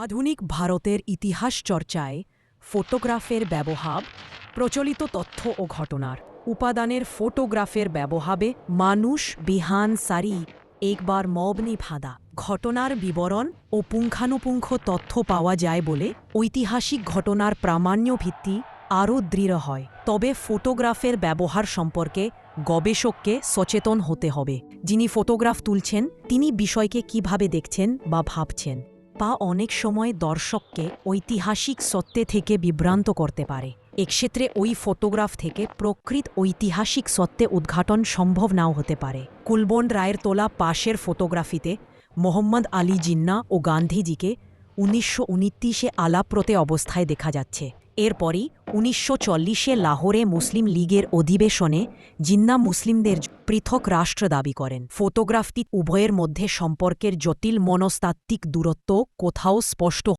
আধুনিক ভারতের ইতিহাস চর্চায় ফটোগ্রাফের ব্যবহার প্রচলিত তথ্য ও ঘটনার উপাদানের ফটোগ্রাফের ব্যবহারে মানুষ বিহান সারি একবার মবনি ভাদা ঘটনার বিবরণ ও পুঙ্খানুপুঙ্খ তথ্য পাওয়া যায় বলে ঐতিহাসিক ঘটনার প্রামাণ্য ভিত্তি আরও দৃঢ় হয়। তবে ফটোগ্রাফের ব্যবহার সম্পর্কে গবেষককে সচেতন হতে হবে। যিনি ফটোগ্রাফ তুলছেন তিনি বিষয়কে কিভাবে দেখছেন বা ভাবছেন তা অনেক সময় দর্শককে ঐতিহাসিক সত্যে থেকে বিভ্রান্ত করতে পারে। এক্ষেত্রে ওই ফটোগ্রাফ থেকে প্রকৃত ঐতিহাসিক সত্যে উদ্ঘাটন সম্ভব নাও হতে পারে। কুলবন রায়ের তোলা পাশের ফটোগ্রাফিতে মোহাম্মদ আলী জিন্নাহ ও গান্ধীজিকে 1929-এ আলাপ্রতে অবস্থায় দেখা যাচ্ছে। এরপরই 1940-এ লাহোরে মুসলিম লীগের অধিবেশনে জিন্নাহ মুসলিমদের পৃথক রাষ্ট্র দাবি করেন। ফটোগ্রাফটি উভয়ের মধ্যে সম্পর্কের জটিল মনস্তাত্ত্বিক দূরত্ব কোথাও স্পষ্ট